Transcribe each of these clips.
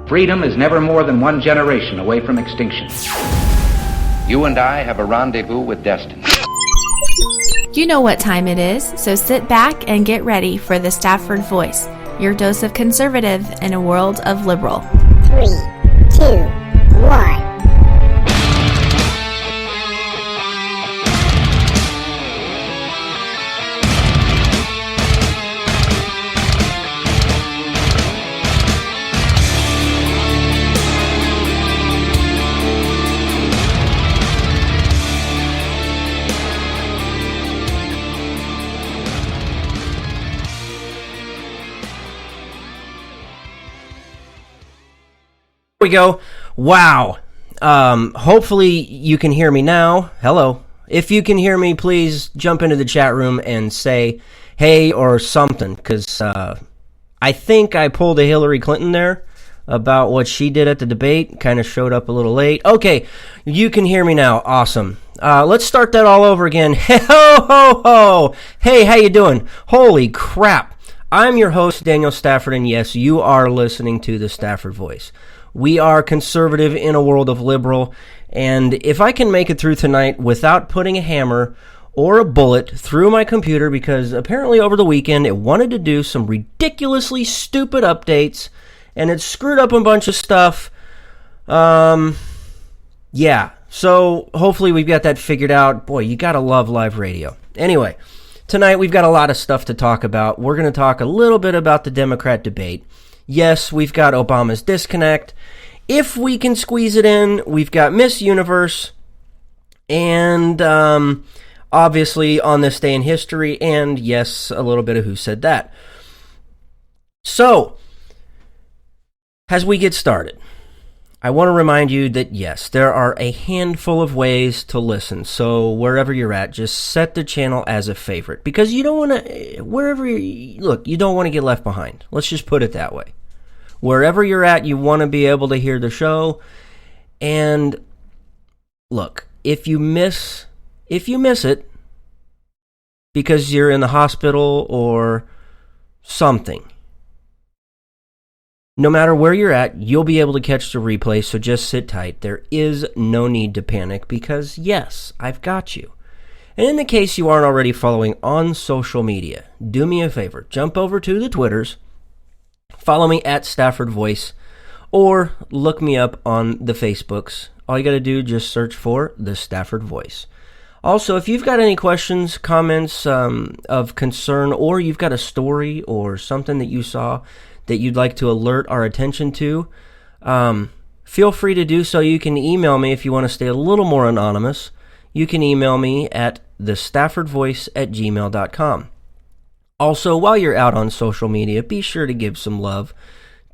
Freedom is never more than one generation away from extinction. You and I have a rendezvous with destiny. You know what time it is, so sit back and get ready for the Stafford Voice, your dose of conservative in a world of liberal. 3, 2, 1. We go. Wow. Hopefully you can hear me now. Hello. If you can hear me, please jump into the chat room and say hey or something, because I think I pulled a Hillary Clinton there about what she did at the debate. Kind of showed up a little late. Okay, you can hear me now. Awesome. Let's start that all over again. Hey, ho, ho, ho. Hey, how you doing? Holy crap. I'm your host, Daniel Stafford, and yes, you are listening to the Stafford Voice. We are conservative in a world of liberal, and if I can make it through tonight without putting a hammer or a bullet through my computer, because apparently over the weekend it wanted to do some ridiculously stupid updates, and it screwed up a bunch of stuff, yeah, so hopefully we've got that figured out. Boy, you gotta love live radio. Anyway, tonight we've got a lot of stuff to talk about. We're going to talk a little bit about the Democrat debate. Yes, we've got Obama's disconnect. If we can squeeze it in, we've got Miss Universe, and obviously on this day in history, and yes, a little bit of Who Said That. So, as we get started, I want to remind you that yes, there are a handful of ways to listen. So wherever you're at, just set the channel as a favorite, because you don't want to, you don't want to get left behind. Let's just put it that way. Wherever you're at, you want to be able to hear the show. And look, if you miss it because you're in the hospital or something, no matter where you're at, you'll be able to catch the replay, so just sit tight. There is no need to panic because, yes, I've got you. And in the case you aren't already following on social media, do me a favor. Jump over to the Twitters, follow me at Stafford Voice, or look me up on the Facebooks. All you got to do, just search for the Stafford Voice. Also, if you've got any questions, comments of concern, or you've got a story or something that you saw that you'd like to alert our attention to, feel free to do so. You can email me if you want to stay a little more anonymous. You can email me at thestaffordvoice@gmail.com. Also, while you're out on social media, be sure to give some love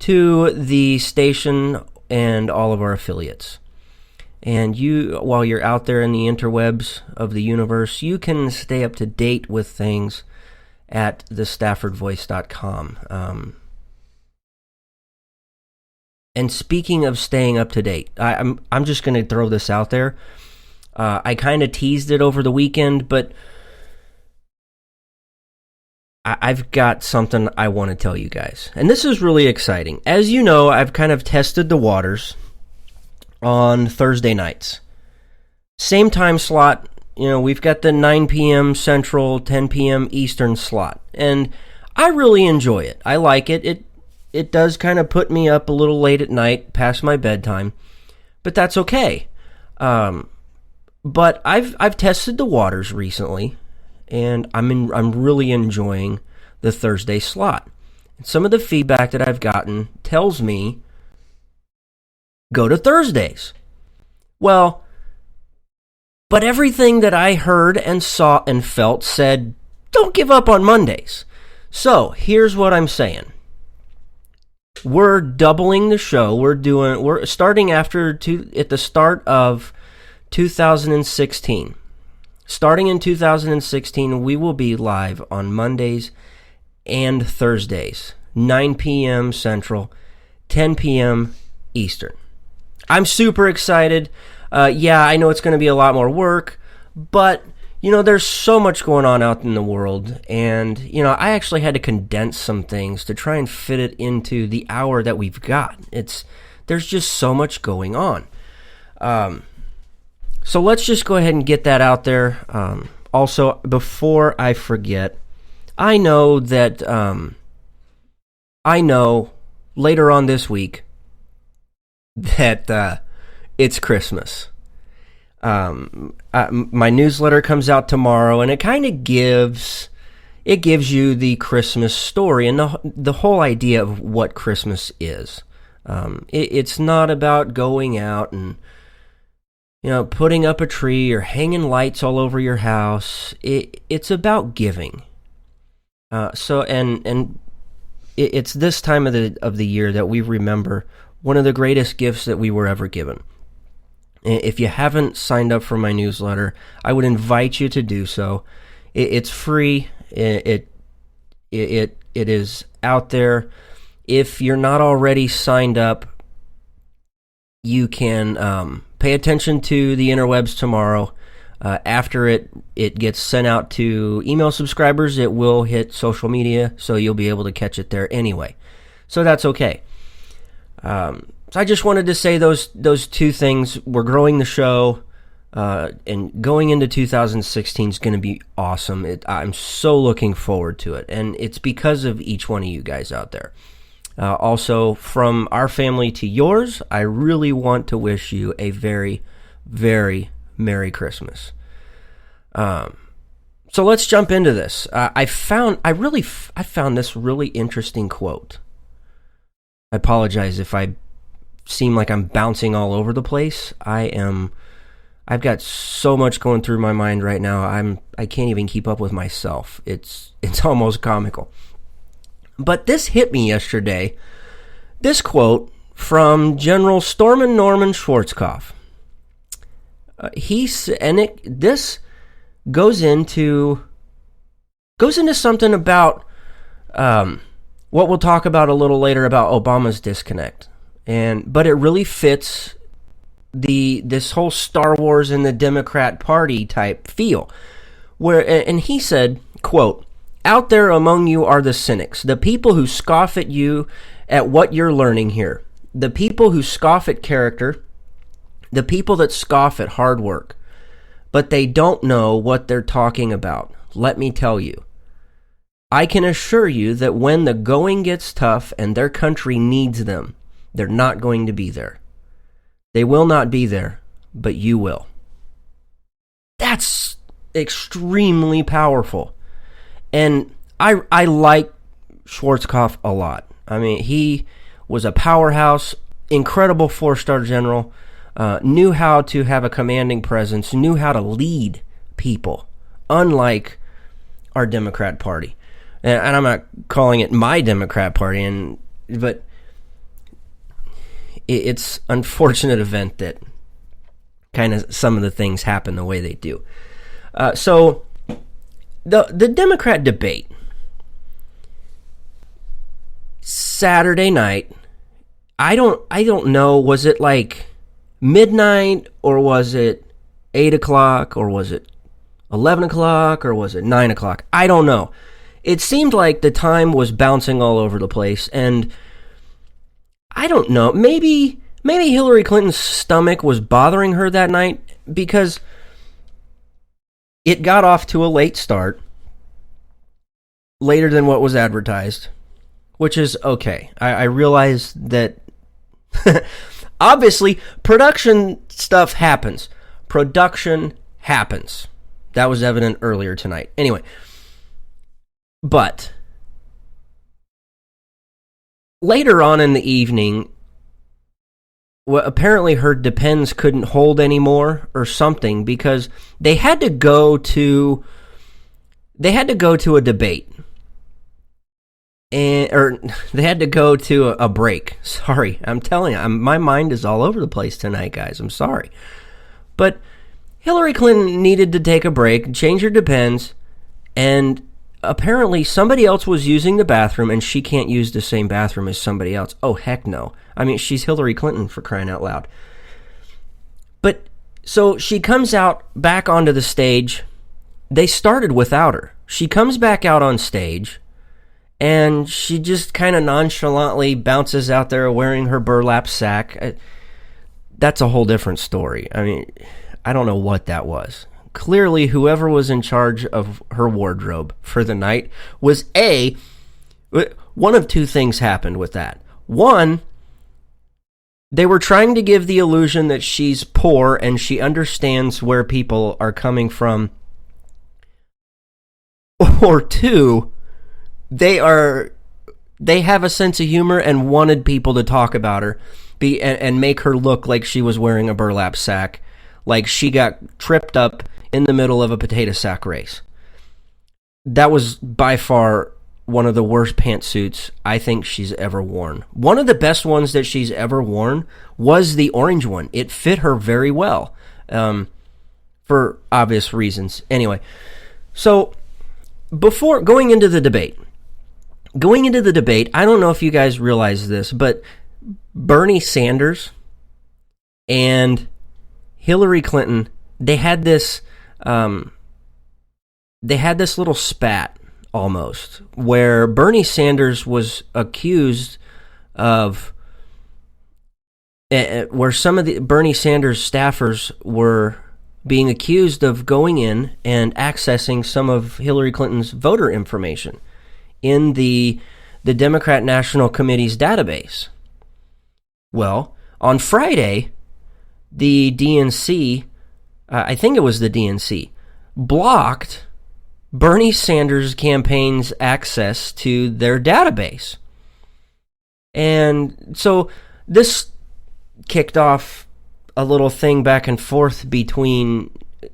to the station and all of our affiliates. And while you're out there in the interwebs of the universe, you can stay up to date with things at thestaffordvoice.com. And speaking of staying up to date, I'm just going to throw this out there. I kind of teased it over the weekend, but I've got something I want to tell you guys. And this is really exciting. As you know, I've kind of tested the waters on Thursday nights. Same time slot. We've got the 9 p.m. Central, 10 p.m. Eastern slot. And I really enjoy it. I like it. It does kind of put me up a little late at night, past my bedtime, but that's okay. But I've tested the waters recently, and I'm really enjoying the Thursday slot. Some of the feedback that I've gotten tells me go to Thursdays. Well, but everything that I heard and saw and felt said don't give up on Mondays. So here's what I'm saying. We're doubling the show. We're starting at the start of 2016. Starting in 2016, we will be live on Mondays and Thursdays, 9 p.m. Central, 10 p.m. Eastern. I'm super excited. Yeah, I know it's going to be a lot more work, but there's so much going on out in the world, and, I actually had to condense some things to try and fit it into the hour that we've got. There's just so much going on. So let's just go ahead and get that out there. Also, before I forget, I know later on this week that it's Christmas. My newsletter comes out tomorrow, and it kind of gives you the Christmas story and the whole idea of what Christmas is. It's not about going out and putting up a tree or hanging lights all over your house. It's about giving. It's this time of the year that we remember one of the greatest gifts that we were ever given. If you haven't signed up for my newsletter, I would invite you to do so. It's free. It is out there. If you're not already signed up, you can pay attention to the interwebs tomorrow. After it gets sent out to email subscribers, it will hit social media, so you'll be able to catch it there anyway. So that's okay. So I just wanted to say those two things. We're growing the show, and going into 2016 is going to be awesome. I'm so looking forward to it, and it's because of each one of you guys out there. Also, from our family to yours, I really want to wish you a very, very Merry Christmas. So let's jump into this. I found this really interesting quote. I apologize if I seem like I'm bouncing all over the place. I've got so much going through my mind right now. I can't even keep up with myself. It's almost comical. But this hit me yesterday. This quote from General Stormin Norman Schwarzkopf. This goes into something about what we'll talk about a little later about Obama's disconnect. But it really fits this whole Star Wars and the Democrat Party type feel. And he said, quote, "Out there among you are the cynics, the people who scoff at you at what you're learning here, the people who scoff at character, the people that scoff at hard work. But they don't know what they're talking about. Let me tell you. I can assure you that when the going gets tough and their country needs them, they're not going to be there. They will not be there, but you will." That's extremely powerful. And I like Schwarzkopf a lot. I mean, he was a powerhouse, incredible 4-star general, knew how to have a commanding presence, knew how to lead people, unlike our Democrat Party. And I'm not calling it my Democrat Party, but it's an unfortunate event that kind of some of the things happen the way they do. So the Democrat debate Saturday night, I don't know, was it like midnight, or was it 8 o'clock, or was it 11 o'clock, or was it 9 o'clock? I don't know. It seemed like the time was bouncing all over the place, and I don't know, maybe Hillary Clinton's stomach was bothering her that night, because it got off to a late start, later than what was advertised, which is okay. I realize that obviously production stuff happens. Production happens. That was evident earlier tonight. Anyway, but later on in the evening, apparently her Depends couldn't hold anymore or something, because they had to go to a debate. Or they had to go to a break. Sorry, I'm telling you, my mind is all over the place tonight, guys. I'm sorry. But Hillary Clinton needed to take a break, change her Depends, and apparently somebody else was using the bathroom, and she can't use the same bathroom as somebody else. Oh, heck no. I mean, she's Hillary Clinton, for crying out loud. But, so she comes out back onto the stage they started without her. She comes back out on stage, and she just kind of nonchalantly bounces out there wearing her burlap sack. That's a whole different story. I mean, I don't know what that was. Clearly, whoever was in charge of her wardrobe for the night was one of two things happened with that. One, they were trying to give the illusion that she's poor and she understands where people are coming from. Or two, they have a sense of humor and wanted people to talk about her and make her look like she was wearing a burlap sack, like she got tripped up in the middle of a potato sack race. That was by far one of the worst pantsuits I think she's ever worn. One of the best ones that she's ever worn was the orange one. It fit her very well, for obvious reasons. Anyway, so before going into the debate, I don't know if you guys realize this, but Bernie Sanders and Hillary Clinton, they had this little spat almost, where Bernie Sanders was accused of, where some of the Bernie Sanders staffers were being accused of going in and accessing some of Hillary Clinton's voter information in the Democrat National Committee's database. Well, on Friday, the DNC, I think it was the DNC, blocked Bernie Sanders' campaign's access to their database. And so this kicked off a little thing back and forth between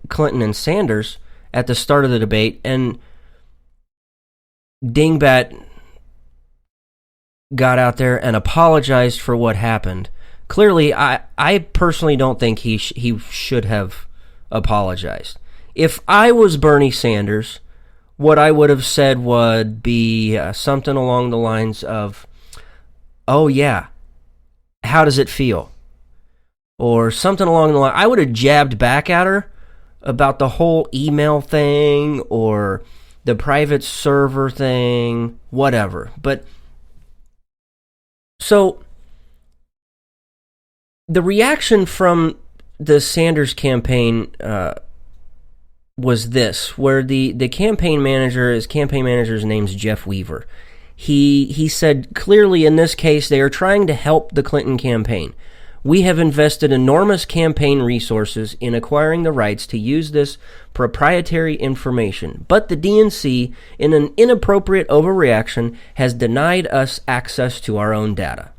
Clinton and Sanders at the start of the debate, and Dingbat got out there and apologized for what happened. Clearly, I personally don't think he should have apologized. If I was Bernie Sanders, what I would have said would be something along the lines of, "Oh yeah, how does it feel?" Or something along the line. I would have jabbed back at her about the whole email thing or the private server thing, whatever. But so the reaction from the Sanders campaign was this, where the campaign manager, his campaign manager's name's Jeff Weaver. He said, clearly in this case, they are trying to help the Clinton campaign. We have invested enormous campaign resources in acquiring the rights to use this proprietary information, but the DNC, in an inappropriate overreaction, has denied us access to our own data.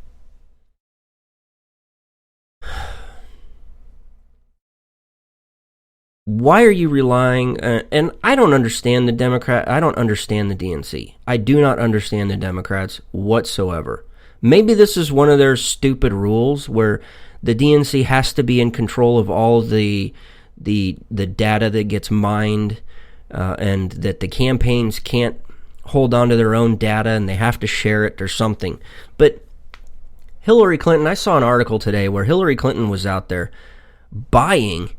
Why are you relying, and I don't understand the DNC. I do not understand the Democrats whatsoever. Maybe this is one of their stupid rules where the DNC has to be in control of all the data that gets mined, and that the campaigns can't hold on to their own data and they have to share it or something. But Hillary Clinton, I saw an article today where Hillary Clinton was out there buying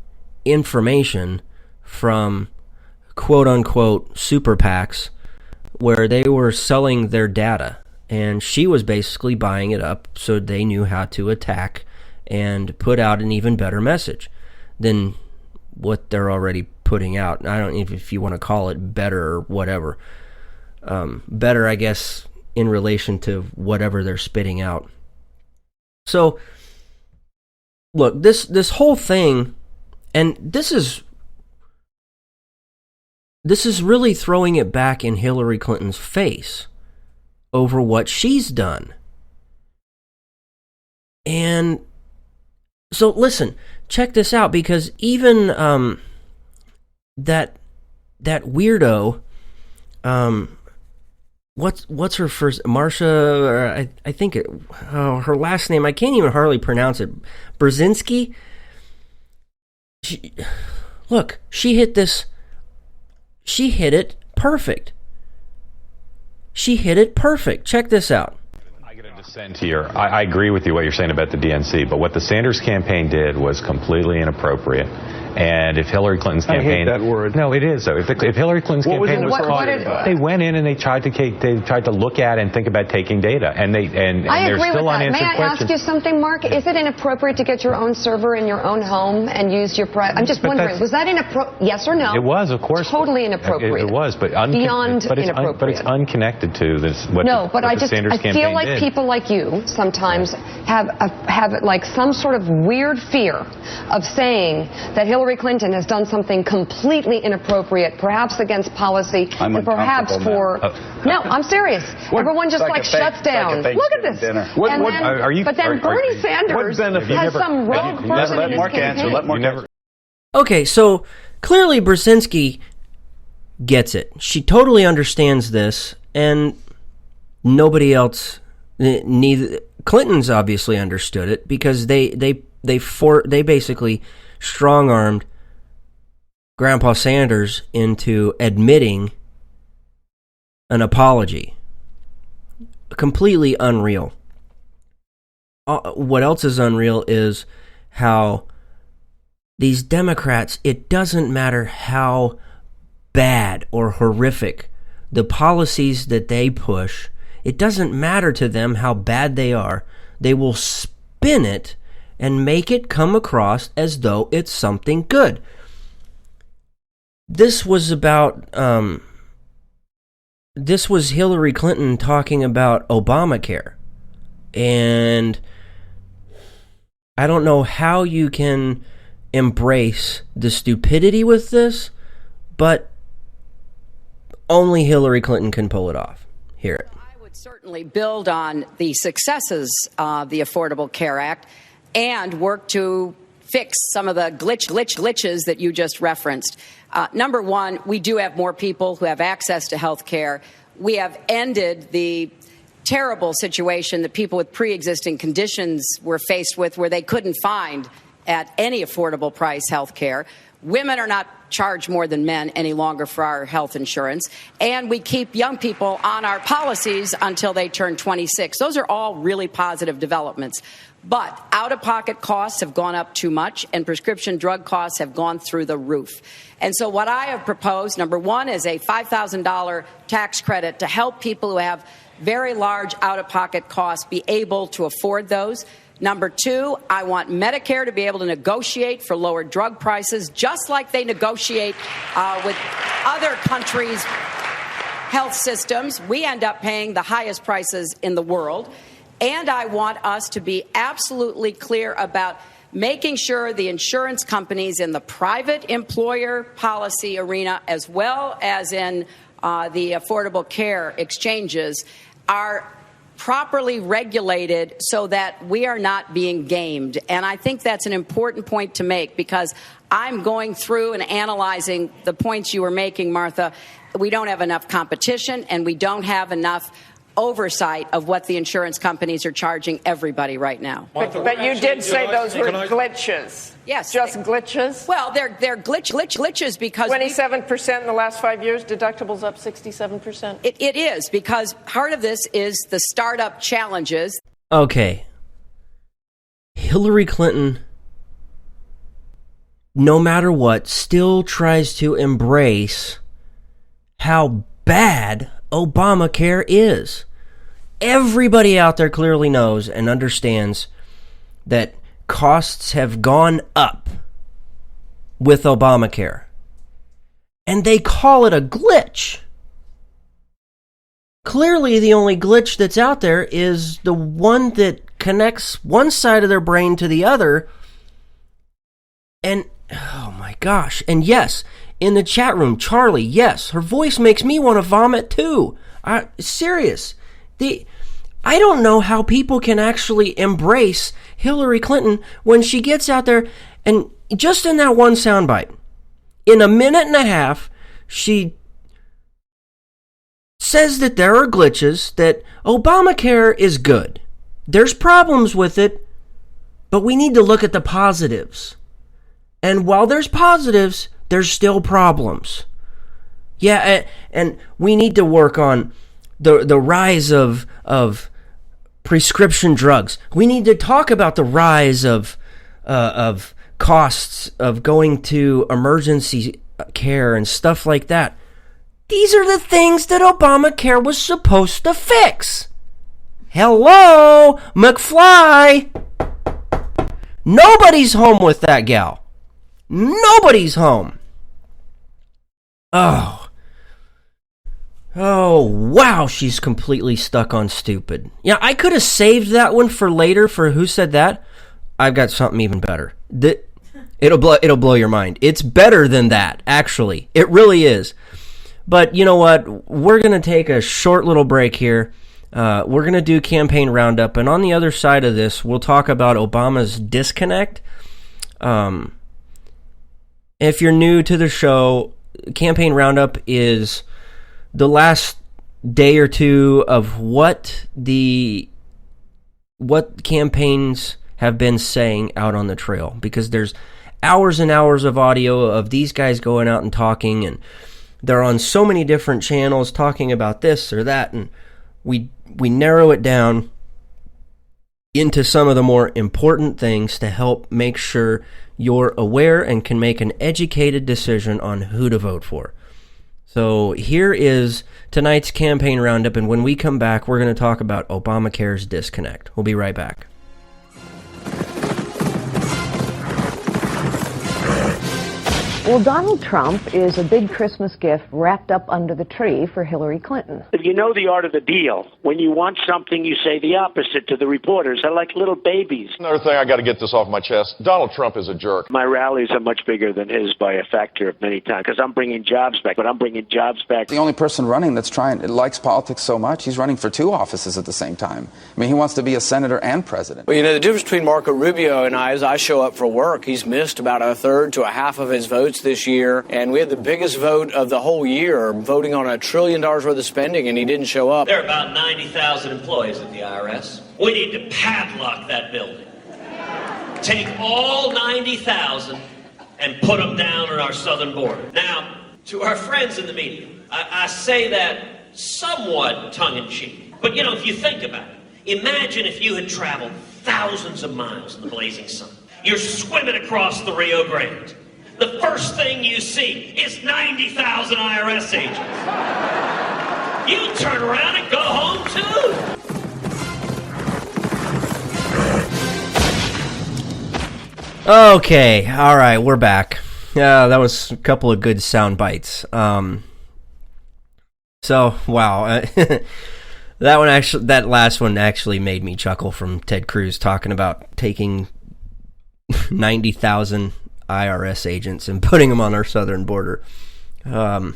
information from quote-unquote super PACs where they were selling their data. And she was basically buying it up so they knew how to attack and put out an even better message than what they're already putting out. I don't know if you want to call it better or whatever. Better, I guess, in relation to whatever they're spitting out. So, look, this whole thing, and this is really throwing it back in Hillary Clinton's face over what she's done. And so listen, check this out, because even that weirdo, what's her first, Marsha, or I think her last name, I can't even hardly pronounce it, Brzezinski. She hit it perfect. She hit it perfect. Check this out. I get a dissent here. I agree with you what you're saying about the DNC, but what the Sanders campaign did was completely inappropriate. And if Hillary Clinton's campaign, I hate that word. No, it is though. If Hillary Clinton's campaign was caught, they went in and they tried to look at and think about taking data, and there's still unanswered questions. May I ask you something, Mark? Is it inappropriate to get your own server in your own home and use your I'm just wondering, was that inappropriate? Yes or no? It was, of course. Totally inappropriate. It was, but beyond inappropriate. But it's unconnected to this. I feel like people like you sometimes have like some sort of weird fear of saying that Hillary Clinton has done something completely inappropriate, perhaps against policy, and perhaps for. No, I'm serious. Everyone just shuts down. Look at this. But then Bernie Sanders has some rogue person in his campaign. Let Mark answer. Okay, so clearly Brzezinski gets it. She totally understands this, and nobody else, neither Clinton's obviously understood it, because they basically strong-armed Grandpa Sanders into admitting an apology. Completely unreal. What else is unreal is how these Democrats, it doesn't matter how bad or horrific the policies that they push, it doesn't matter to them how bad they are. They will spin it and make it come across as though it's something good. This was Hillary Clinton talking about Obamacare. And I don't know how you can embrace the stupidity with this, but only Hillary Clinton can pull it off. Hear it. I would certainly build on the successes of the Affordable Care Act and work to fix some of the glitches that you just referenced. Number one, we do have more people who have access to health care. We have ended the terrible situation that people with pre-existing conditions were faced with, where they couldn't find at any affordable price health care. Women are not charged more than men any longer for our health insurance. And we keep young people on our policies until they turn 26. Those are all really positive developments. But out-of-pocket costs have gone up too much, and prescription drug costs have gone through the roof. And so what I have proposed, number one, is a $5,000 tax credit to help people who have very large out-of-pocket costs be able to afford those. Number two, I want Medicare to be able to negotiate for lower drug prices, just like they negotiate with other countries' health systems. We end up paying the highest prices in the world. And I want us to be absolutely clear about making sure the insurance companies in the private employer policy arena, as well as in the Affordable Care exchanges, are properly regulated so that we are not being gamed. And I think that's an important point to make, because I'm going through and analyzing the points you were making, Martha. We don't have enough competition, and we don't have enough oversight of what the insurance companies are charging everybody right now. But you did say those were glitches. Yes. Just glitches? Well, they're glitches because 27% in the last 5 years, deductibles up 67%. It is, because part of this is the startup challenges. Okay. Hillary Clinton, no matter what, still tries to embrace how bad Obamacare is. Everybody out there clearly knows and understands that costs have gone up with Obamacare. And they call it a glitch. Clearly, the only glitch that's out there is the one that connects one side of their brain to the other. And, oh my gosh. And yes, in the chat room, Charlie, yes, her voice makes me want to vomit too. Serious. I don't know how people can actually embrace Hillary Clinton when she gets out there and just in that one soundbite, in a minute and a half, she says that there are glitches, that Obamacare is good. There's problems with it, but we need to look at the positives. And while there's positives, there's still problems. Yeah, and we need to work on the rise of prescription drugs. We need to talk about the rise of costs of going to emergency care and stuff like that. These are the things that Obamacare was supposed to fix. Hello, McFly. Nobody's home with that gal. Nobody's home. Oh, wow, she's completely stuck on stupid. Yeah, I could have saved that one for later for Who Said That. I've got something even better. It'll blow your mind. It's better than that, actually. It really is. But you know what? We're going to take a short little break here. We're going to do Campaign Roundup, and on the other side of this, we'll talk about Obama's disconnect. If you're new to the show, Campaign Roundup is the last day or two of what campaigns have been saying out on the trail, because there's hours and hours of audio of these guys going out and talking, and they're on so many different channels talking about this or that, and we narrow it down into some of the more important things to help make sure you're aware and can make an educated decision on who to vote for. So here is tonight's Campaign Roundup, and when we come back, we're going to talk about Obamacare's disconnect. We'll be right back. Well, Donald Trump is a big Christmas gift wrapped up under the tree for Hillary Clinton. You know the art of the deal. When you want something, you say the opposite to the reporters. They're like little babies. Another thing, I got to get this off my chest. Donald Trump is a jerk. My rallies are much bigger than his by a factor of many times, because I'm bringing jobs back, but I'm bringing jobs back. The only person running that's likes politics so much, he's running for 2 offices at the same time. I mean, he wants to be a senator and president. Well, you know, the difference between Marco Rubio and I is I show up for work. He's missed about a third to a half of his votes this year, and we had the biggest vote of the whole year, voting on $1 trillion worth of spending, and he didn't show up. There are about 90,000 employees at the IRS. We need to padlock that building. Take all 90,000 and put them down on our southern border. Now, to our friends in the media, I say that somewhat tongue-in-cheek. But, you know, if you think about it, imagine if you had traveled thousands of miles in the blazing sun. You're swimming across the Rio Grande. The first thing you see is 90,000 IRS agents. You turn around and go home, too. Okay, all right, we're back. That was a couple of good sound bites. So, wow. That last one actually made me chuckle, from Ted Cruz talking about taking 90,000 IRS agents and putting them on our southern border. I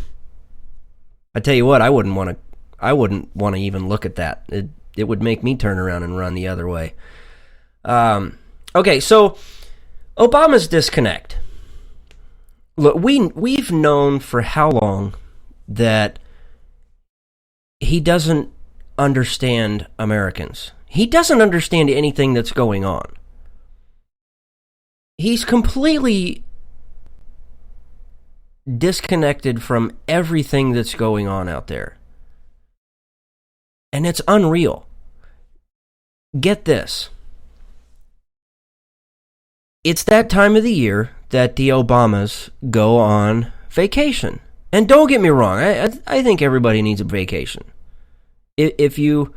tell you what, I wouldn't want to even look at that. It would make me turn around and run the other way. Okay, so Obama's disconnect. Look, we've known for how long that he doesn't understand Americans. He doesn't understand anything that's going on. He's completely disconnected from everything that's going on out there. And it's unreal. Get this. It's that time of the year that the Obamas go on vacation. And don't get me wrong, I think everybody needs a vacation. If you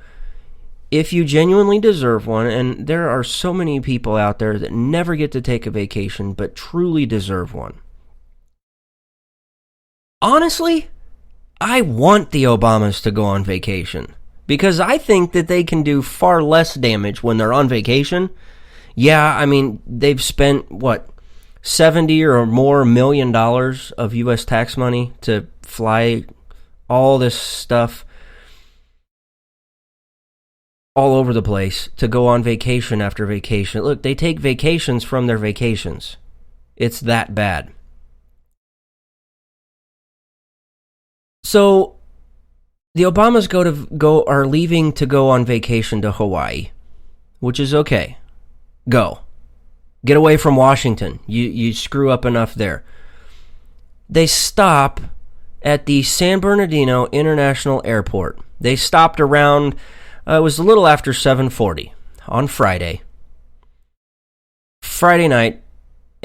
genuinely deserve one, and there are so many people out there that never get to take a vacation but truly deserve one. Honestly, I want the Obamas to go on vacation, because I think that they can do far less damage when they're on vacation. Yeah, I mean, they've spent, $70 or more million of U.S. tax money to fly all this stuff all over the place to go on vacation after vacation. Look, they take vacations from their vacations. It's that bad. So the Obamas are leaving to go on vacation to Hawaii, which is okay. Go. Get away from Washington. You screw up enough there. They stop at the San Bernardino International Airport. They stopped around, it was a little after 7:40 on Friday night,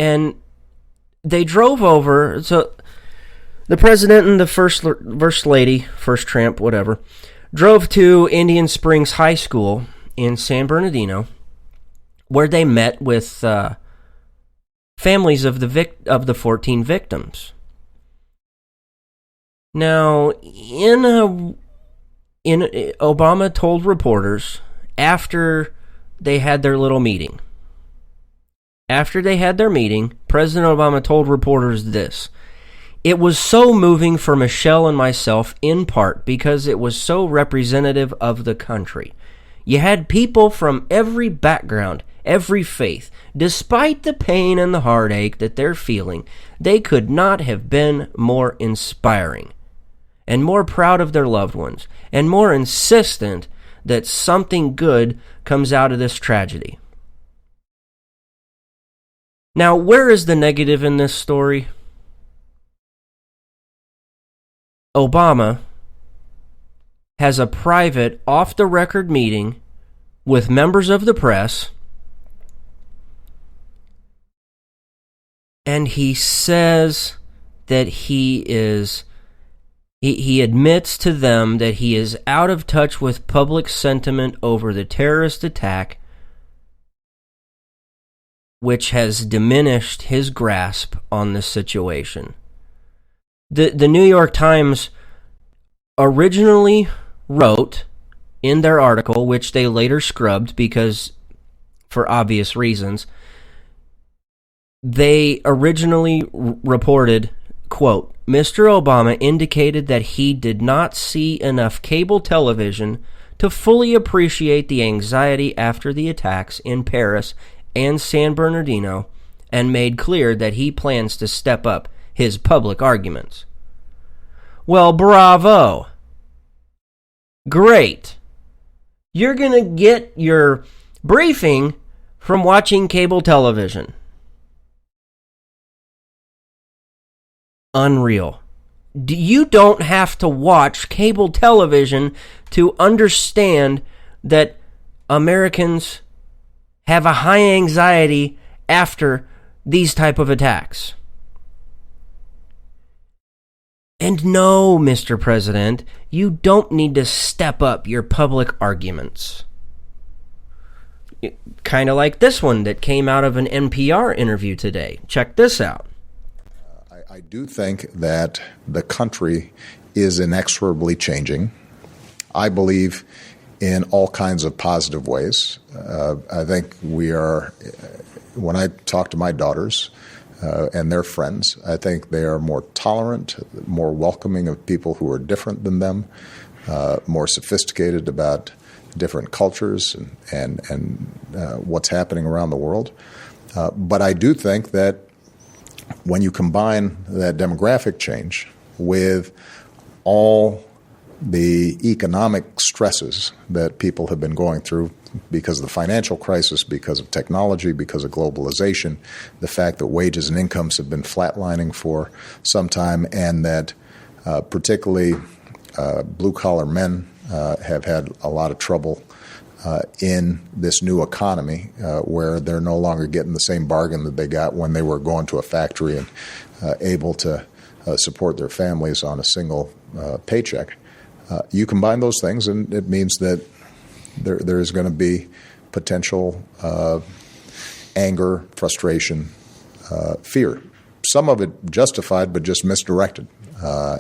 And they drove over, so the president and the first lady, first tramp, whatever, drove to Indian Springs High School in San Bernardino, where they met with families of the 14 victims. Now, Obama told reporters after they had their little meeting. After they had their meeting, President Obama told reporters this: "It was so moving for Michelle and myself, in part because it was so representative of the country. You had people from every background, every faith. Despite the pain and the heartache that they're feeling, they could not have been more inspiring, and more proud of their loved ones, and more insistent that something good comes out of this tragedy." Now, where is the negative in this story? Obama has a private, off-the-record meeting with members of the press, and he says that he admits to them that he is out of touch with public sentiment over the terrorist attack, which has diminished his grasp on the situation. The New York Times originally wrote in their article, which they later scrubbed because, for obvious reasons, they originally reported, quote, "Mr. Obama indicated that he did not see enough cable television to fully appreciate the anxiety after the attacks in Paris and San Bernardino, and made clear that he plans to step up his public arguments." Well, bravo. Great. You're going to get your briefing from watching cable television. Unreal. You don't have to watch cable television to understand that Americans have a high anxiety after these type of attacks. And no, Mr. President, you don't need to step up your public arguments. Kind of like this one that came out of an NPR interview today. Check this out. I do think that the country is inexorably changing. I believe in all kinds of positive ways. I think we are, when I talk to my daughters and their friends, I think they are more tolerant, more welcoming of people who are different than them, more sophisticated about different cultures and what's happening around the world. But I do think that when you combine that demographic change with all the economic stresses that people have been going through because of the financial crisis, because of technology, because of globalization, the fact that wages and incomes have been flatlining for some time, and that particularly blue-collar men have had a lot of trouble in this new economy where they're no longer getting the same bargain that they got when they were going to a factory and able to support their families on a single paycheck. You combine those things, and it means that there's going to be potential anger, frustration, fear. Some of it justified, but just misdirected. I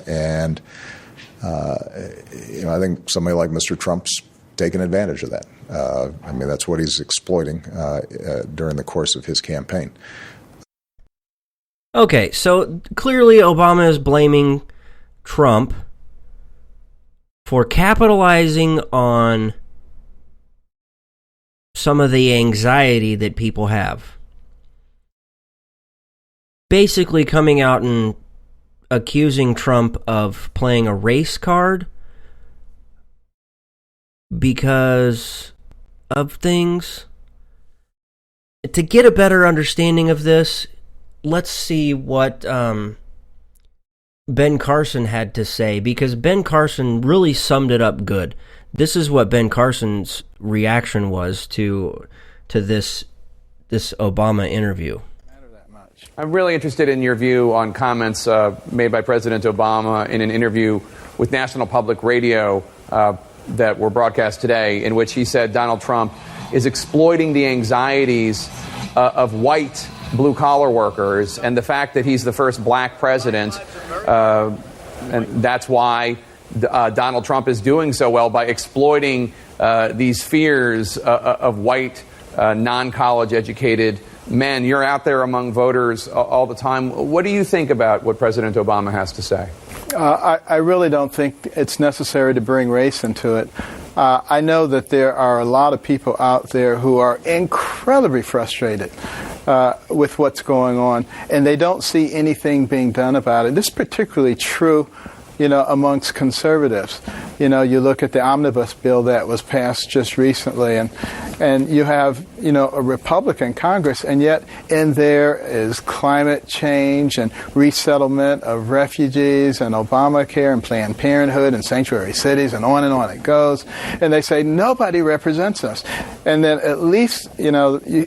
think somebody like Mr. Trump's taken advantage of that. That's what he's exploiting during the course of his campaign. Okay, so clearly Obama is blaming Trump for capitalizing on some of the anxiety that people have. Basically coming out and accusing Trump of playing a race card because of things. To get a better understanding of this, let's see what Ben Carson had to say, because Ben Carson really summed it up good. This is what Ben Carson's reaction was to this Obama interview. much. I'm really interested in your view on comments made by President Obama in an interview with National Public Radio that were broadcast today, in which he said Donald Trump is exploiting the anxieties of white blue-collar workers and the fact that he's the first black president, and that's why Donald Trump is doing so well by exploiting these fears of white, non-college educated men. You're out there among voters all the time. What do you think about what President Obama has to say? I really don't think it's necessary to bring race into it. I know that there are a lot of people out there who are incredibly frustrated with what's going on, and they don't see anything being done about it. This is particularly true, amongst conservatives. You look at the omnibus bill that was passed just recently, and you have, a Republican Congress, and yet in there is climate change and resettlement of refugees and Obamacare and Planned Parenthood and sanctuary cities and on it goes. And they say nobody represents us. And then at least, you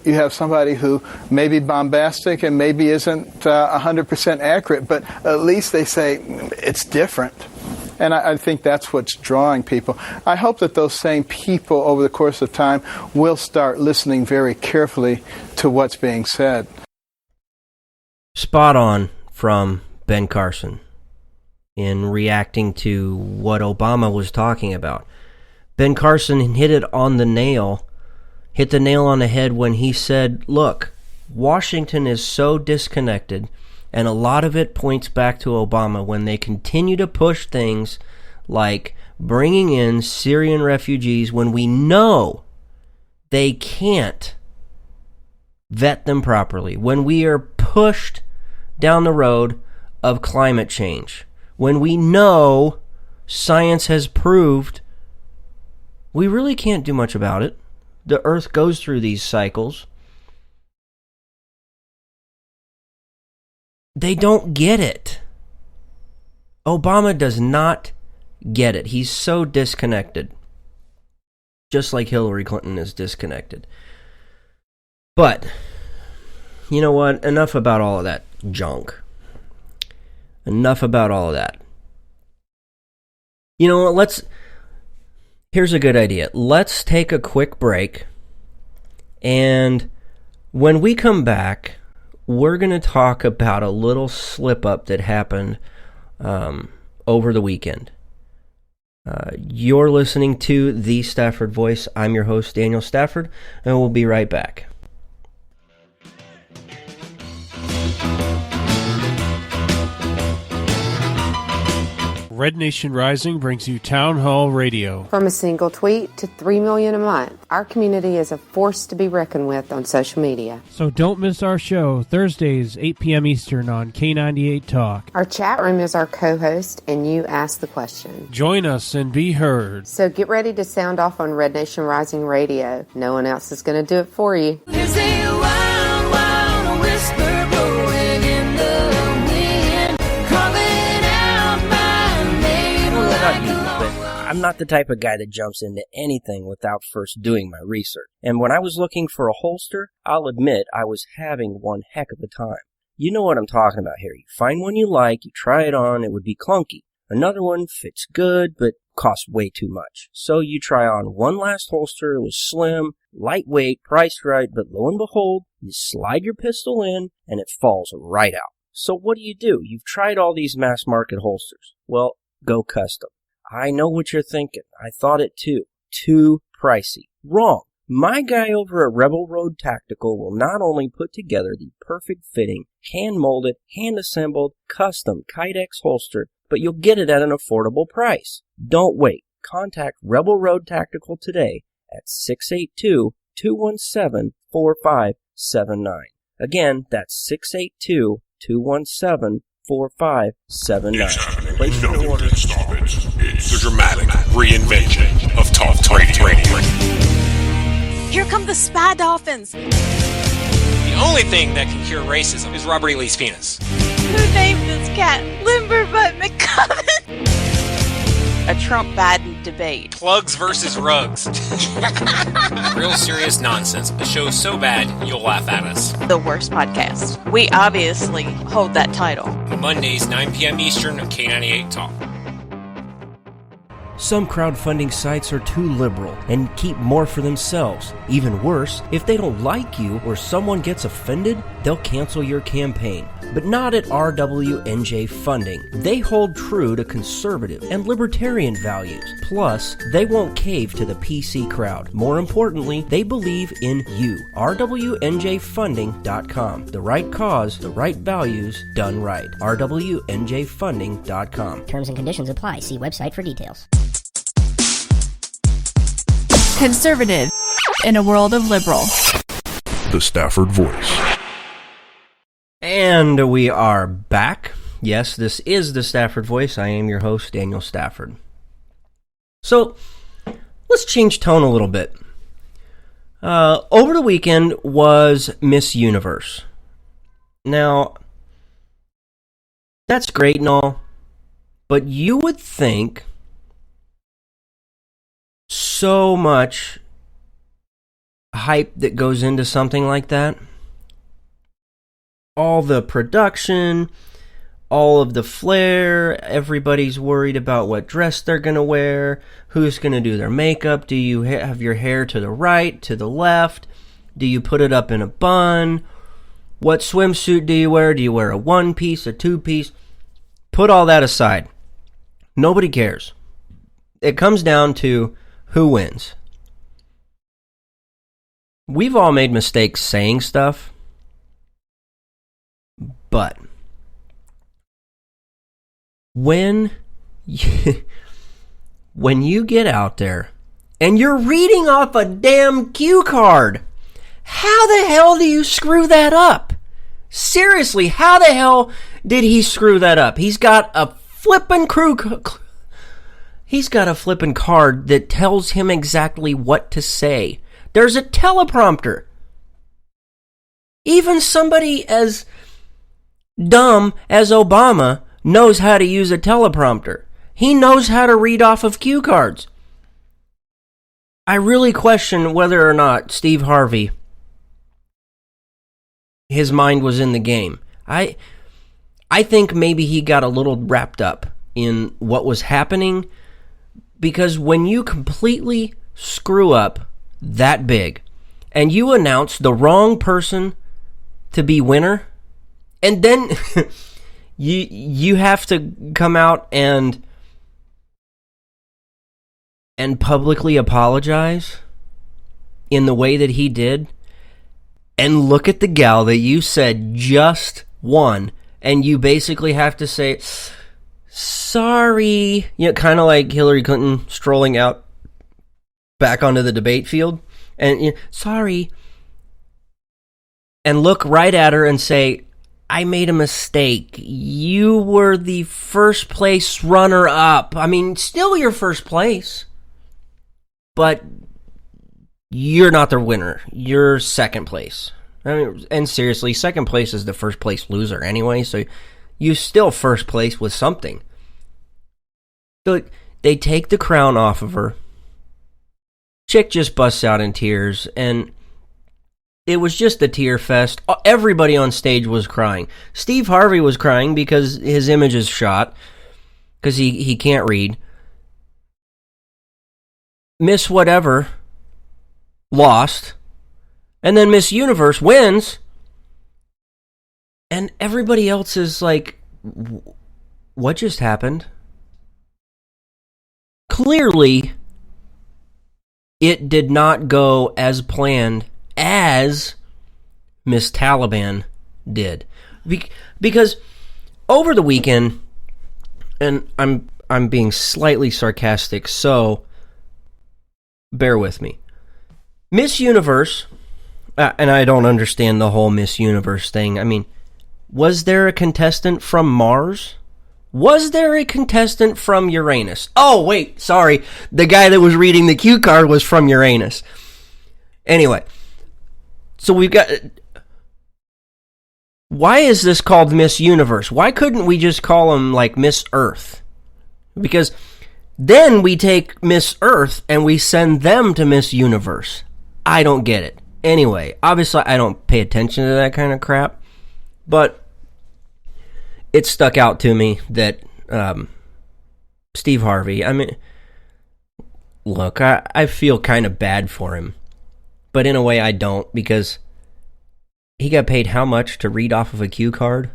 have somebody who may be bombastic and maybe isn't 100% accurate, but at least they say it's different. And I think that's what's drawing people. I hope that those same people over the course of time will start listening very carefully to what's being said. Spot on from Ben Carson in reacting to what Obama was talking about. Ben Carson hit the nail on the head when he said, look, Washington is so disconnected. And a lot of it points back to Obama when they continue to push things like bringing in Syrian refugees when we know they can't vet them properly, when we are pushed down the road of climate change, when we know science has proved we really can't do much about it. The earth goes through these cycles. They don't get it. Obama does not get it. He's so disconnected. Just like Hillary Clinton is disconnected. But, you know what? Enough about all of that junk. Enough about all of that. You know what? Here's a good idea. Let's take a quick break. And when we come back, we're going to talk about a little slip-up that happened over the weekend. You're listening to The Stafford Voice. I'm your host, Daniel Stafford, and we'll be right back. Red Nation Rising brings you Town Hall Radio. From a single tweet to 3 million a month, our community is a force to be reckoned with on social media. So don't miss our show, Thursdays, 8 p.m. Eastern on K98 Talk. Our chat room is our co-host, and you ask the question. Join us and be heard. So get ready to sound off on Red Nation Rising Radio. No one else is going to do it for you. There's a wild, wild whisper blowing in the wind, calling out my name. Not you, but I'm not the type of guy that jumps into anything without first doing my research. And when I was looking for a holster, I'll admit I was having one heck of a time. You know what I'm talking about here. You find one you like, you try it on, it would be clunky. Another one fits good, but costs way too much. So you try on one last holster, it was slim, lightweight, priced right, but lo and behold, you slide your pistol in, and it falls right out. So what do? You've tried all these mass market holsters. Well, go custom. I know what you're thinking. I thought it too. Too pricey. Wrong. My guy over at Rebel Road Tactical will not only put together the perfect fitting, hand-molded, hand-assembled, custom Kydex holster, but you'll get it at an affordable price. Don't wait. Contact Rebel Road Tactical today at 682-217-4579. Again, that's 682-217-4579. Place your order. It's the dramatic reinvention of Talk Radio. Here come the Spy Dolphins. The only thing that can cure racism is Robert E. Lee's penis. Who named this cat Limberbutt McCubbin? a Trump-Biden debate. Plugs versus rugs. Real serious nonsense. The show's so bad, you'll laugh at us. The worst podcast. We obviously hold that title. Mondays, 9 p.m. Eastern on K98 Talk. Some crowdfunding sites are too liberal and keep more for themselves. Even worse, if they don't like you or someone gets offended, they'll cancel your campaign. But not at RWNJ Funding. They hold true to conservative and libertarian values. Plus, they won't cave to the PC crowd. More importantly, they believe in you. RWNJFunding.com. The right cause, the right values, done right. RWNJFunding.com. Terms and conditions apply. See website for details. Conservative in a world of liberal. The Stafford Voice. And we are back. Yes, this is the Stafford Voice. I am your host, Daniel Stafford. So, let's change tone a little bit. Over the weekend was Miss Universe. Now, that's great and all, but you would think so much hype that goes into something like that. All the production, all of the flair, everybody's worried about what dress they're going to wear, who's going to do their makeup, do you have your hair to the right, to the left, do you put it up in a bun, what swimsuit do you wear a one-piece, a two-piece, put all that aside. Nobody cares. It comes down to who wins. We've all made mistakes saying stuff. But when you get out there and you're reading off a damn cue card, how the hell do you screw that up? Seriously, how the hell did he screw that up? He's got a flippin' card that tells him exactly what to say. There's a teleprompter. Even somebody as dumb as Obama knows how to use a teleprompter. He knows how to read off of cue cards. I really question whether or not Steve Harvey, his mind was in the game. I think maybe he got a little wrapped up in what was happening, because when you completely screw up that big and you announce the wrong person to be winner, and then you have to come out and publicly apologize in the way that he did, and look at the gal that you said just won, and you basically have to say, sorry, kind of like Hillary Clinton strolling out back onto the debate field, and sorry, and look right at her and say, I made a mistake. You were the first place runner-up. I mean, still your first place, but you're not the winner. You're second place. I mean, and seriously, second place is the first place loser anyway, so you still first place with something. So they take the crown off of her. Chick just busts out in tears, and it was just a tear fest. Everybody on stage was crying. Steve Harvey was crying because his image is shot, because he can't read. Miss Whatever lost, and then Miss Universe wins, and everybody else is like, what just happened? Clearly, it did not go as planned as Miss Taliban did. Because over the weekend, and I'm being slightly sarcastic, so bear with me. Miss Universe, and I don't understand the whole Miss Universe thing. I mean, was there a contestant from Mars? Was there a contestant from Uranus? Oh, wait, sorry. The guy that was reading the cue card was from Uranus. Anyway, so we've got... Why is this called Miss Universe? Why couldn't we just call him, like, Miss Earth? Because Then we take Miss Earth and we send them to Miss Universe. I don't get it. Anyway, obviously I don't pay attention to that kind of crap, but it stuck out to me that Steve Harvey, I mean, look, I feel kind of bad for him, but in a way I don't, because he got paid how much to read off of a cue card?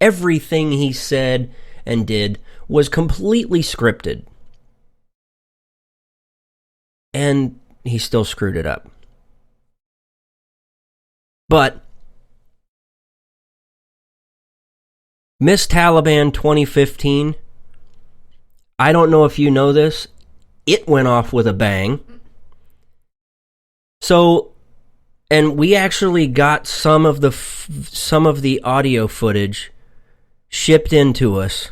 Everything he said and did was completely scripted. And he still screwed it up. But Miss Taliban 2015, I don't know if you know this, it went off with a bang. So, and we actually got some of the audio footage shipped into us,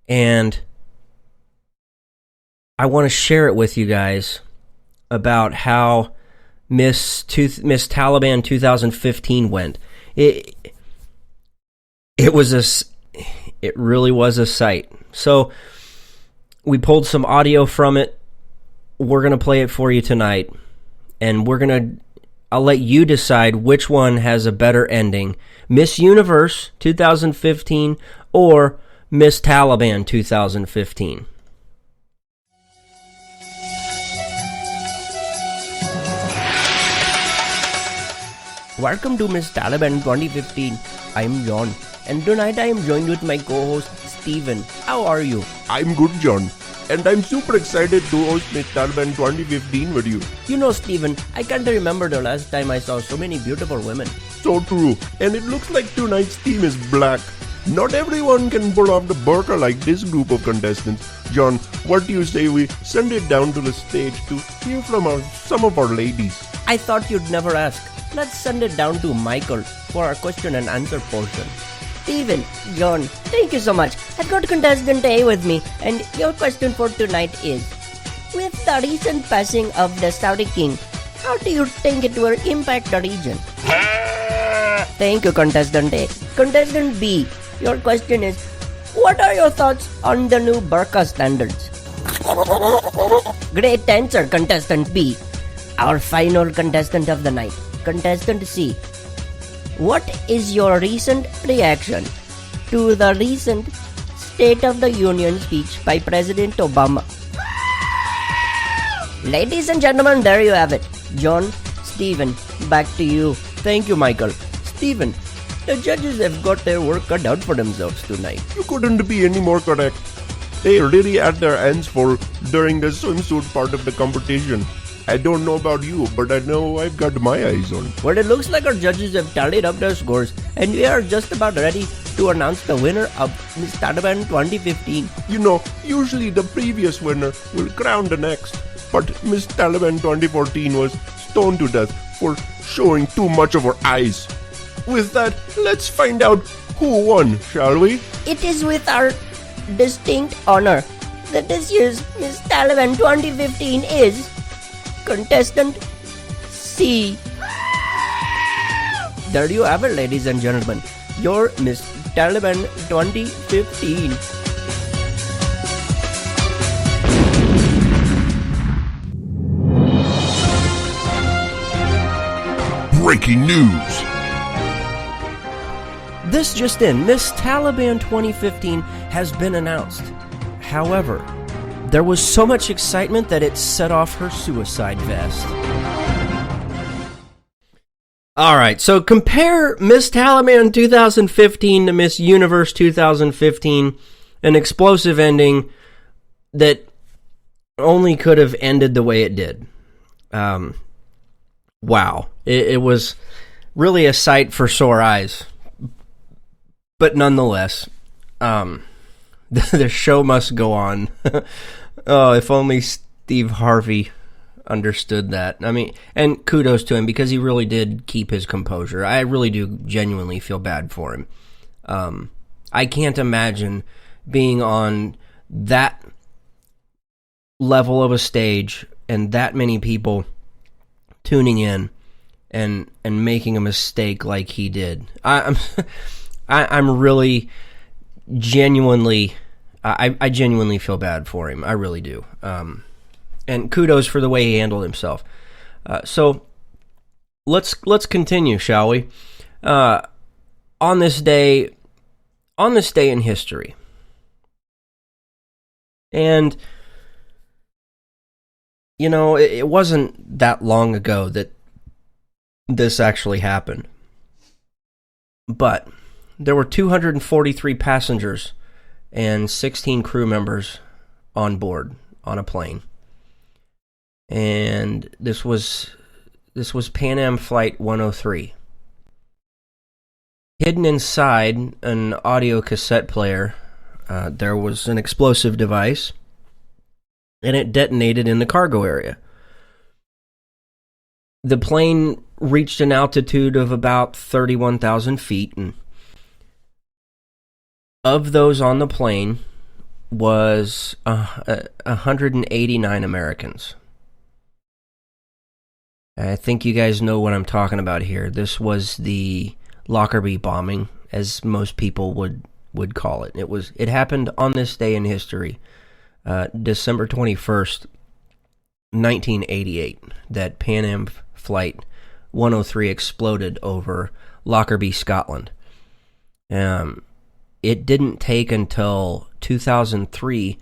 and I want to share it with you guys about how Miss Taliban 2015 went. It really was a sight. So we pulled some audio from it. We're going to play it for you tonight, and I'll let you decide which one has a better ending. Miss Universe 2015 or Miss Taliban 2015. Welcome to Miss Taliban 2015. I'm John, and tonight I am joined with my co-host Steven. How are you? I'm good, John, and I'm super excited to host Miss Taliban 2015 with you. You know, Steven, I can't remember the last time I saw so many beautiful women. So true, and it looks like tonight's theme is black. Not everyone can pull off the burqa like this group of contestants. John, what do you say we send it down to the stage to hear from some of our ladies? I thought you'd never ask. Let's send it down to Michael for our question and answer portion. Steven, John, thank you so much. I've got contestant A with me, and your question for tonight is, with the recent passing of the Saudi king, how do you think it will impact the region? Thank you, contestant A. Contestant B, your question is, what are your thoughts on the new burqa standards? Great answer, contestant B. Our final contestant of the night, contestant C. What is your recent reaction to the recent State of the Union speech by President Obama? Ladies and gentlemen, there you have it. John, Stephen, back to you. Thank you, Michael. Stephen, the judges have got their work cut out for themselves tonight. You couldn't be any more correct. They really had their hands full during the swimsuit part of the competition. I don't know about you, but I know I've got my eyes on. Well, it looks like our judges have tallied up their scores, and we are just about ready to announce the winner of Miss Taliban 2015. You know, usually the previous winner will crown the next, but Miss Taliban 2014 was stoned to death for showing too much of her eyes. With that, let's find out who won, shall we? It is with our distinct honor that this year's Miss Taliban 2015 is contestant C. There you have it, ladies and gentlemen. Your Miss Taliban 2015. Breaking news. This just in, Miss Taliban 2015 has been announced. However, there was so much excitement that it set off her suicide vest. Alright, so compare Miss Taliban 2015 to Miss Universe 2015, an explosive ending that only could have ended the way it did. Wow. It was really a sight for sore eyes. But nonetheless, the show must go on. Oh, if only Steve Harvey understood that. I mean, and kudos to him because he really did keep his composure. I really do genuinely feel bad for him. I can't imagine being on that level of a stage and that many people tuning in and making a mistake like he did. I'm really genuinely I genuinely feel bad for him. I really do. And kudos for the way he handled himself. So let's continue, shall we? On this day in history. And you know, it wasn't that long ago that this actually happened. But there were 243 passengers and 16 crew members on board on a plane. And this was Pan Am Flight 103. Hidden inside an audio cassette player, there was an explosive device, and it detonated in the cargo area. The plane reached an altitude of about 31,000 feet, and of those on the plane was 189 Americans. I think you guys know what I'm talking about here. This was the Lockerbie bombing, as most people would call it. It happened on this day in history, December 21st, 1988, that Pan Am Flight 103 exploded over Lockerbie, Scotland. It didn't take until 2003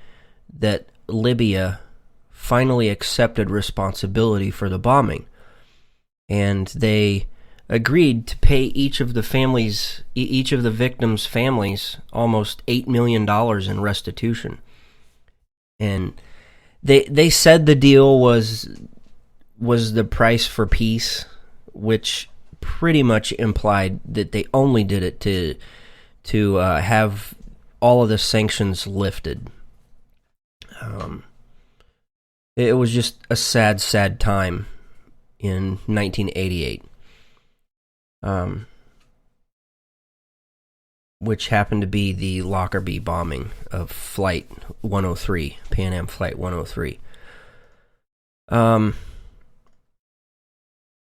that Libya finally accepted responsibility for the bombing, and they agreed to pay each of the victims' families almost $8 million in restitution. And they said the deal was the price for peace, which pretty much implied that they only did it to have all of the sanctions lifted. It was just a sad, sad time in 1988. Which happened to be the Lockerbie bombing of Flight 103, Pan Am Flight 103.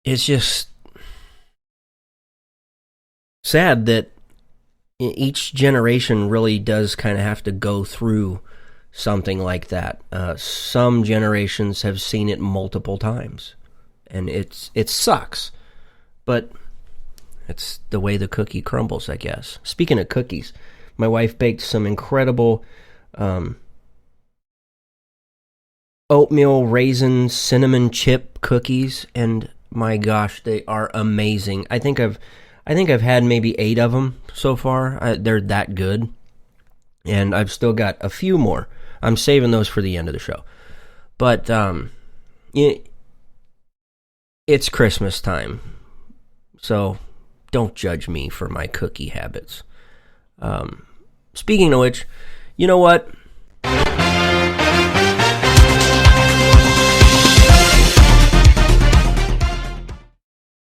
It's just sad that each generation really does kind of have to go through something like that. Some generations have seen it multiple times, and it sucks, but it's the way the cookie crumbles, I guess. Speaking of cookies, my wife baked some incredible oatmeal raisin cinnamon chip cookies, and my gosh, they are amazing. I think I've had maybe 8 of them so far. They're that good, and I've still got a few more. I'm saving those for the end of the show. But it's Christmas time, so don't judge me for my cookie habits. Speaking of which, you know what?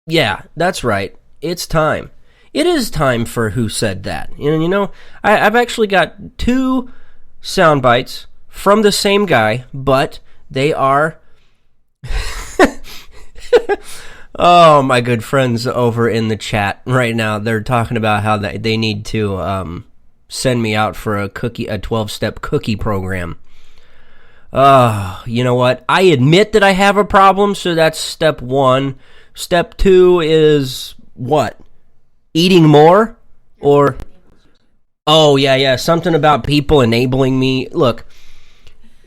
Yeah, that's right. It's time. It is time for Who Said That. And you know, I've actually got 2 sound bites from the same guy, but they are... Oh, my good friends over in the chat right now, they're talking about how they need to send me out for a 12-step cookie program. You know what? I admit that I have a problem, so that's step 1. Step 2 is what? Eating more? Or... Oh, yeah, something about people enabling me. Look,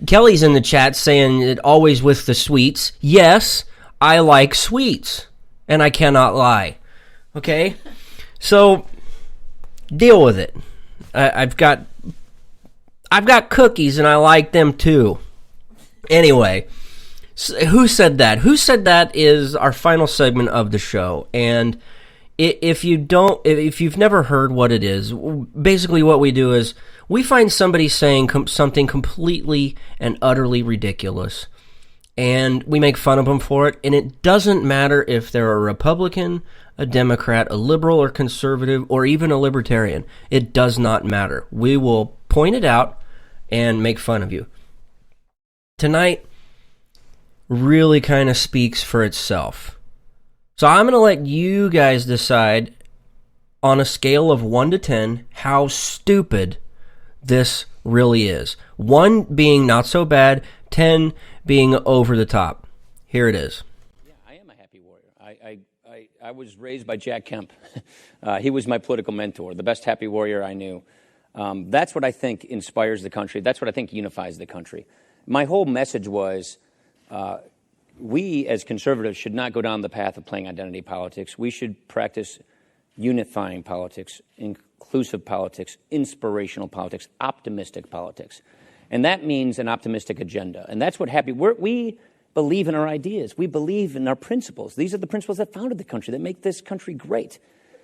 Kelly's in the chat saying it always with the sweets. Yes, I like sweets, and I cannot lie. Okay? So, deal with it. I've got cookies, and I like them too. Anyway, so Who Said That? Who Said That is our final segment of the show, and if you've never heard what it is, basically what we do is we find somebody saying something completely and utterly ridiculous, and we make fun of them for it, and it doesn't matter if they're a Republican, a Democrat, a liberal or conservative, or even a libertarian. It does not matter. We will point it out and make fun of you. Tonight really kind of speaks for itself. So I'm going to let you guys decide on a scale of 1 to 10 how stupid this really is. 1 being not so bad, 10 being over the top. Here it is. Yeah, I am a happy warrior. I was raised by Jack Kemp. He was my political mentor, the best happy warrior I knew. That's what I think inspires the country. That's what I think unifies the country. My whole message was we as conservatives should not go down the path of playing identity politics. We should practice unifying politics, inclusive politics, inspirational politics, optimistic politics. And that means an optimistic agenda. And that's what we believe in our ideas. We believe in our principles. These are the principles that founded the country, that make this country great.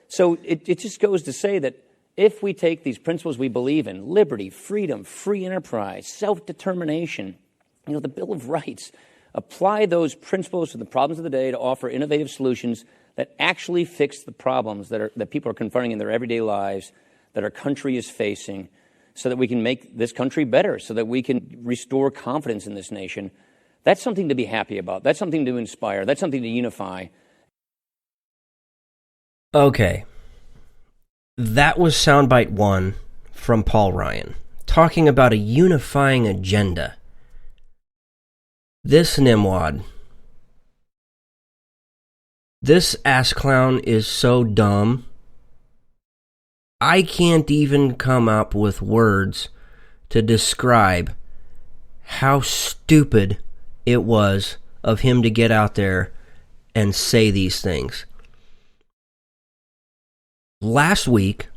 So it just goes to say that if we take these principles we believe in, liberty, freedom, free enterprise, self-determination, the Bill of Rights, apply those principles to the problems of the day to offer innovative solutions that actually fix the problems that people are confronting in their everyday lives, that our country is facing, so that we can make this country better, so that we can restore confidence in this nation. That's something to be happy about. That's something to inspire. That's something to unify. Okay. That was soundbite 1 from Paul Ryan, talking about a unifying agenda. This nimwad, this ass clown is so dumb, I can't even come up with words to describe how stupid it was of him to get out there and say these things. Last week,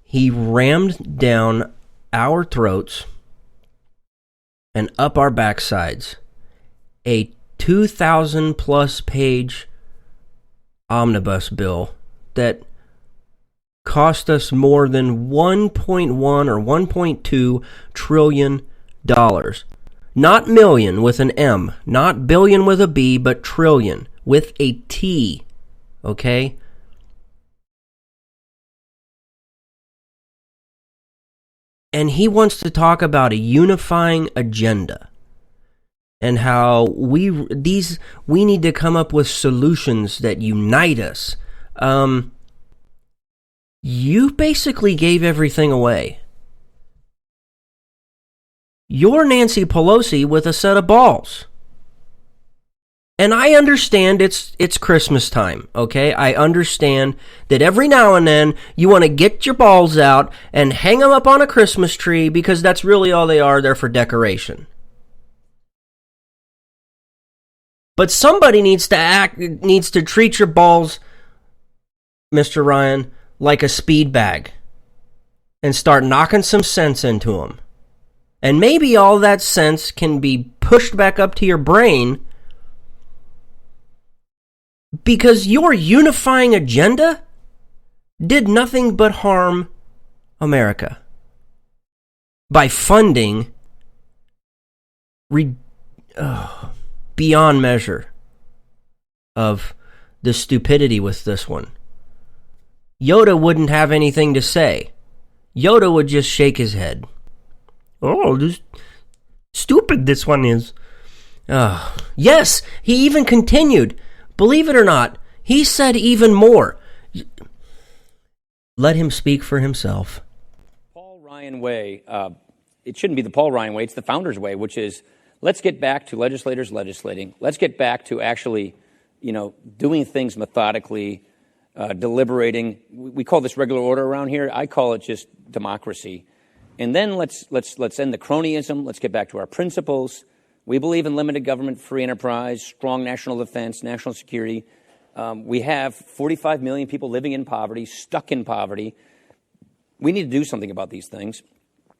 he rammed down our throats and up our backsides a 2,000 plus page omnibus bill that cost us more than 1.1 or 1.2 trillion dollars. Not million with an M, not billion with a B, but trillion with a T. Okay? And he wants to talk about a unifying agenda and how we need to come up with solutions that unite us. You basically gave everything away. You're Nancy Pelosi with a set of balls. And I understand it's Christmas time, okay? I understand that every now and then you want to get your balls out and hang them up on a Christmas tree because that's really all they are. They're for decoration. But somebody needs to treat your balls, Mr. Ryan, like a speed bag and start knocking some sense into them. And maybe all that sense can be pushed back up to your brain because your unifying agenda did nothing but harm America by funding beyond measure of the stupidity with this one. Yoda wouldn't have anything to say. Yoda would just shake his head. Oh, this stupid this one is. Yes, he even continued. Believe it or not, he said even more. Let him speak for himself. Paul Ryan way, it shouldn't be the Paul Ryan way, it's the founder's way, which is let's get back to legislators legislating. Let's get back to actually, doing things methodically, deliberating. We call this regular order around here. I call it just democracy. And then let's end the cronyism. Let's get back to our principles. We believe in limited government, free enterprise, strong national defense, national security. We have 45 million people living in poverty, stuck in poverty. We need to do something about these things.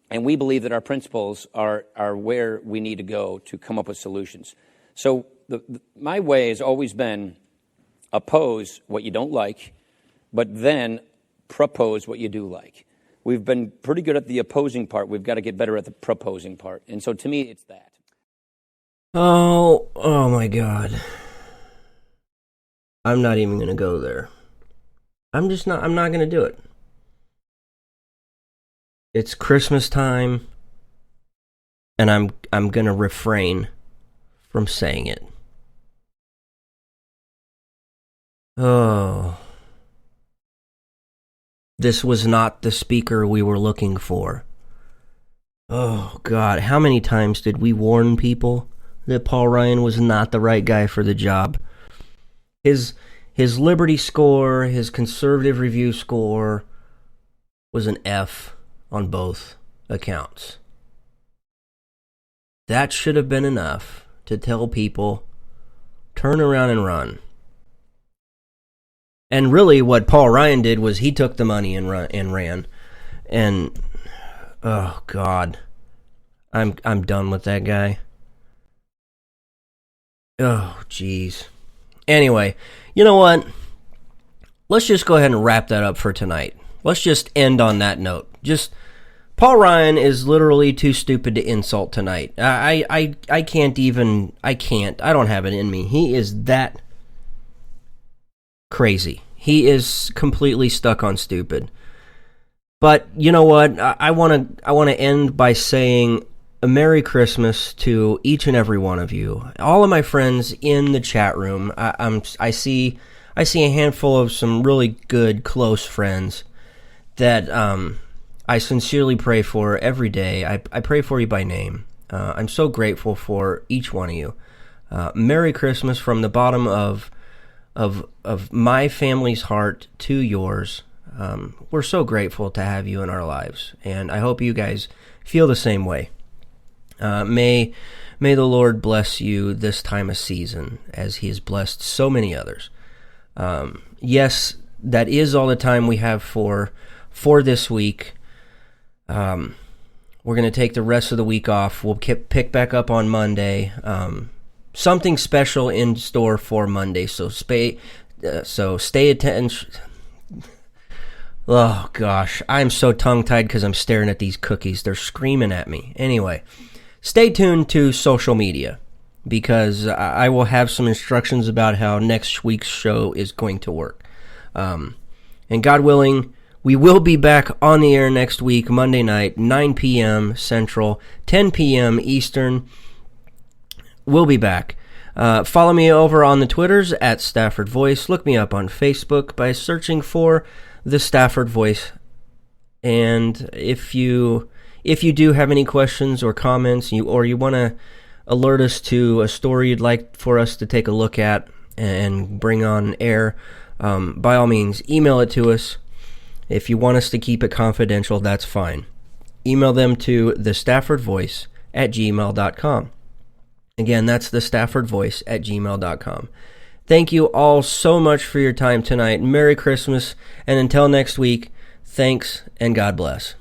And we believe that our principles are where we need to go to come up with solutions. So my way has always been oppose what you don't like, but then propose what you do like. We've been pretty good at the opposing part. We've got to get better at the proposing part. And so to me, it's that. Oh my God. I'm not even going to go there. I'm not going to do it. It's Christmas time, and I'm going to refrain from saying it. Oh. This was not the speaker we were looking for. Oh, God, how many times did we warn people that Paul Ryan was not the right guy for the job? His Liberty score, his conservative review score was an F on both accounts. That should have been enough to tell people, turn around and run. And really what Paul Ryan did was he took the money and ran. And, oh, God, I'm done with that guy. Oh, jeez. Anyway, you know what? Let's just go ahead and wrap that up for tonight. Let's just end on that note. Paul Ryan is literally too stupid to insult tonight. I don't have it in me. He is that crazy. He is completely stuck on stupid. But you know what? I want to end by saying a Merry Christmas to each and every one of you. All of my friends in the chat room. I see a handful of some really good, close friends that I sincerely pray for every day. I pray for you by name. I'm so grateful for each one of you. Merry Christmas from the bottom of my family's heart to yours. We're so grateful to have you in our lives, and I hope you guys feel the same way. May the Lord bless you this time of season as He has blessed so many others. Yes, that is all the time we have for this week. We're going to take the rest of the week off. We'll pick back up on Monday. Something special in store for Monday, so stay attention. Oh, gosh. I'm so tongue-tied because I'm staring at these cookies. They're screaming at me. Anyway, stay tuned to social media because I will have some instructions about how next week's show is going to work. And God willing, we will be back on the air next week, Monday night, 9 p.m. Central, 10 p.m. Eastern. We'll be back. Follow me over on the Twitters at Stafford Voice. Look me up on Facebook by searching for the Stafford Voice. And if you do have any questions or comments, or you want to alert us to a story you'd like for us to take a look at and bring on air, by all means, email it to us. If you want us to keep it confidential, that's fine. Email them to thestaffordvoice@gmail.com. Again, that's thestaffordvoice@gmail.com. Thank you all so much for your time tonight. Merry Christmas, and until next week, thanks and God bless.